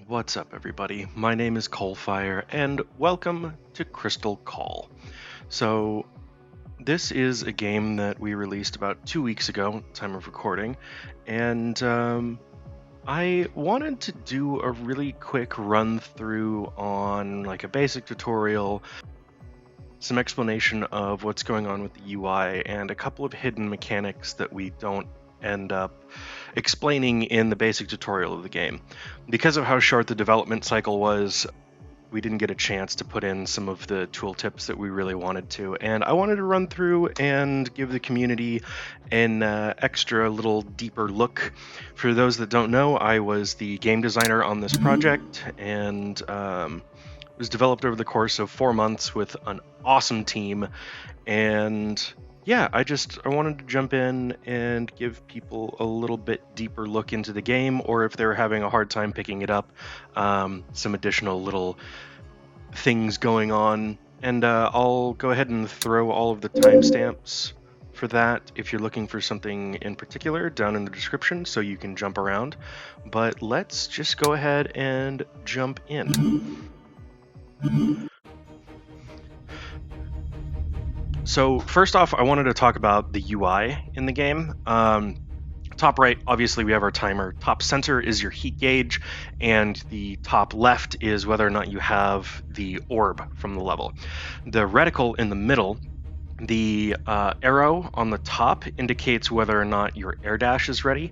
What's up, everybody? My name is CoalFire, and welcome to Crystal Call. So, this is a game that we released about 2 weeks ago, time of recording, and I wanted to do a really quick run through on like a basic tutorial, some explanation of what's going on with the UI, and a couple of hidden mechanics that we don't end up explaining in the basic tutorial of the game. Because of how short the development cycle was, we didn't get a chance to put in some of the tooltips that we really wanted to, and I wanted to run through and give the community an extra little deeper look. For those that don't know, I was the game designer on this project, and it was developed over the course of 4 months with an awesome team. And yeah, I wanted to jump in and give people a little bit deeper look into the game, or if they're having a hard time picking it up, some additional little things going on. And I'll go ahead and throw all of the timestamps for that if you're looking for something in particular down in the description so you can jump around. But let's just go ahead and jump in. So first off, I wanted to talk about the UI in the game. Top right, obviously we have our timer. Top center is your heat gauge, and the top left is whether or not you have the orb from the level. The reticle in the middle, the arrow on the top indicates whether or not your air dash is ready.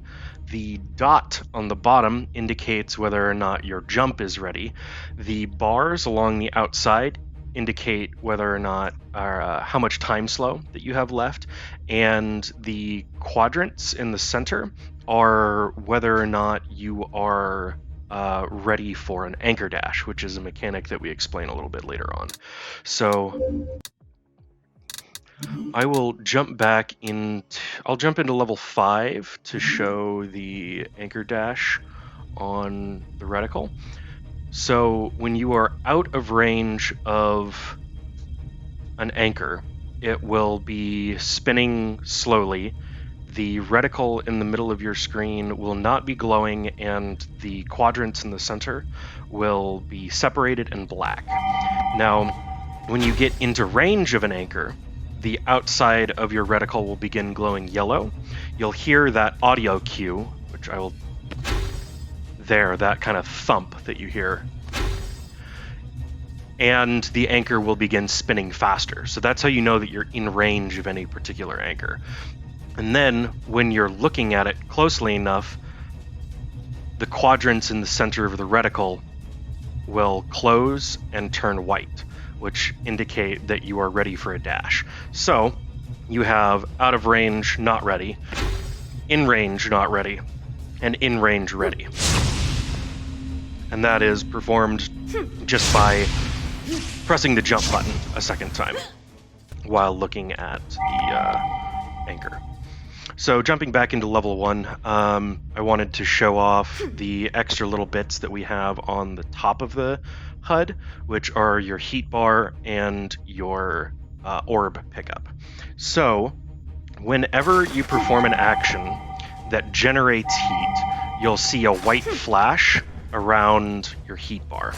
The dot on the bottom indicates whether or not your jump is ready. The bars along the outside indicate whether or not how much time slow that you have left, and the quadrants in the center are whether or not you are ready for an anchor dash, which is a mechanic that we explain a little bit later on. So I will jump back in. I'll jump into level 5 to show the anchor dash on the reticle. So when you are out of range of an anchor, it will be spinning slowly. The reticle in the middle of your screen will not be glowing, and the quadrants in the center will be separated and black. Now, when you get into range of an anchor, the outside of your reticle will begin glowing yellow. You'll hear that audio cue, which I will... There, that kind of thump that you hear. And the anchor will begin spinning faster. So that's how you know that you're in range of any particular anchor. And then, when you're looking at it closely enough, the quadrants in the center of the reticle will close and turn white, which indicate that you are ready for a dash. So, you have out of range, not ready, in range, not ready, and in range, ready. And that is performed just by pressing the jump button a second time while looking at the anchor. So jumping back into level 1, I wanted to show off the extra little bits that we have on the top of the HUD, which are your heat bar and your orb pickup. So whenever you perform an action that generates heat, you'll see a white flash around your heat bar,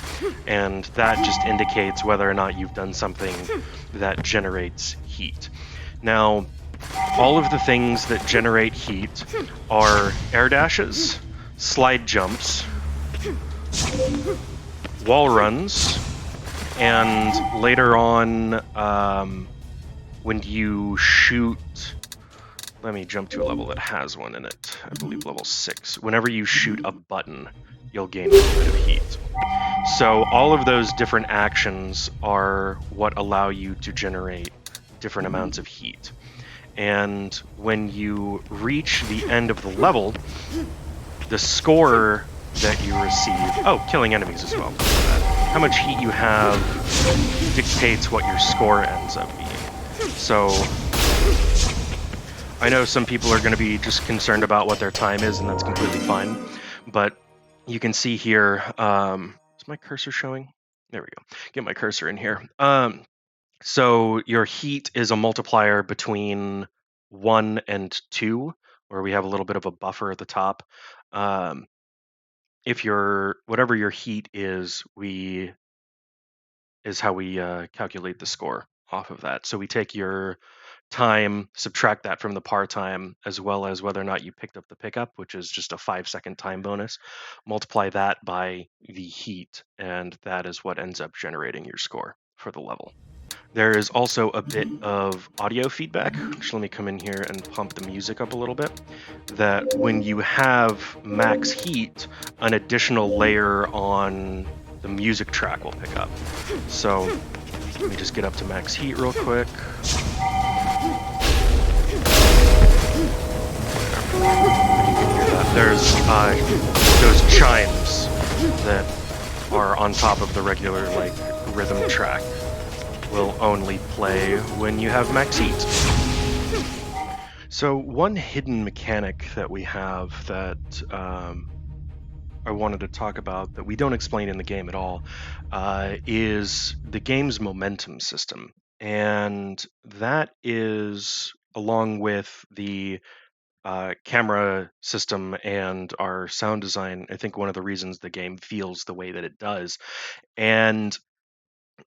and that just indicates whether or not you've done something that generates heat. Now, all of the things that generate heat are air dashes, slide jumps, wall runs, and later on, when you shoot... Let me jump to a level that has one in it. I believe level 6. Whenever you shoot a button, you'll gain a little bit of heat. So all of those different actions are what allow you to generate different amounts of heat. And when you reach the end of the level, the score that you receive... Oh, killing enemies as well. How much heat you have dictates what your score ends up being. So I know some people are going to be just concerned about what their time is, and that's completely fine. But you can see here, is my cursor showing? There we go. Get my cursor in here. So your heat is a multiplier between 1 and 2, where we have a little bit of a buffer at the top. if your whatever your heat is how we calculate the score off of that. So we take your time, subtract that from the par time, as well as whether or not you picked up the pickup, which is just a 5-second time bonus. Multiply that by the heat, and that is what ends up generating your score for the level. There is also a bit of audio feedback. Just let me come in here and pump the music up a little bit. That when you have max heat, an additional layer on the music track will pick up. So let me just get up to max heat real quick. There's those chimes that are on top of the regular like rhythm track will only play when you have max heat. So one hidden mechanic that we have that I wanted to talk about that we don't explain in the game at all is the game's momentum system. And that is, along with the camera system and our sound design, I think one of the reasons the game feels the way that it does. And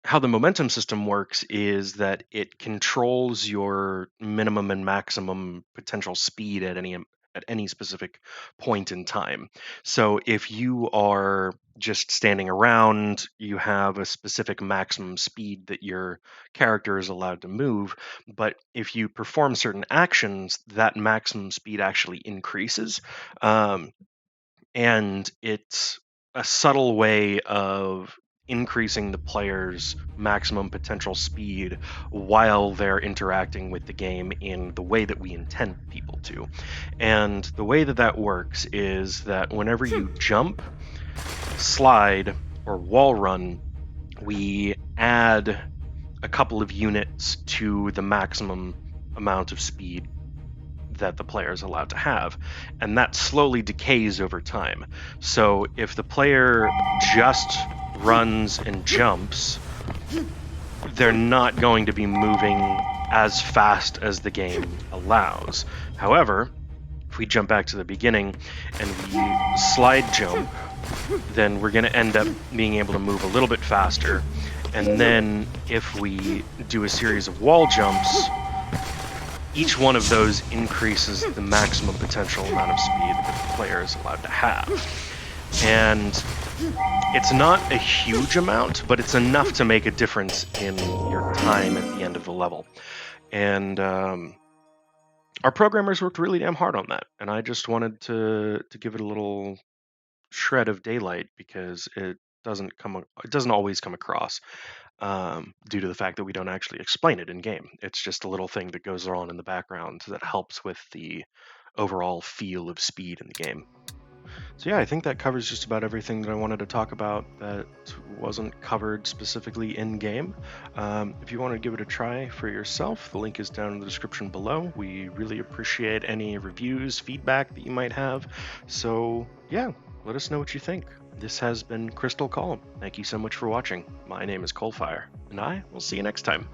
how the momentum system works is that it controls your minimum and maximum potential speed at any specific point in time. So if you are just standing around, you have a specific maximum speed that your character is allowed to move, but if you perform certain actions, that maximum speed actually increases. And it's a subtle way of increasing the player's maximum potential speed while they're interacting with the game in the way that we intend people to. And the way that that works is that whenever you jump, slide, or wall run, we add a couple of units to the maximum amount of speed that the player is allowed to have, and that slowly decays over time. So if the player just runs and jumps, they're not going to be moving as fast as the game allows. However, if we jump back to the beginning and we slide jump, then we're going to end up being able to move a little bit faster. And then if we do a series of wall jumps, each one of those increases the maximum potential amount of speed that the player is allowed to have. And it's not a huge amount, but it's enough to make a difference in your time at the end of the level. And our programmers worked really damn hard on that. And I just wanted to give it a little shred of daylight because it doesn't always come across. Due to the fact that we don't actually explain it in game. It's just a little thing that goes on in the background that helps with the overall feel of speed in the game. So yeah, I think that covers just about everything that I wanted to talk about that wasn't covered specifically in game. If you want to give it a try for yourself, the link is down in the description below. We really appreciate any reviews, feedback that you might have. So yeah, let us know what you think. This has been Crystal Call. Thank you so much for watching. My name is CoalFire, and I will see you next time.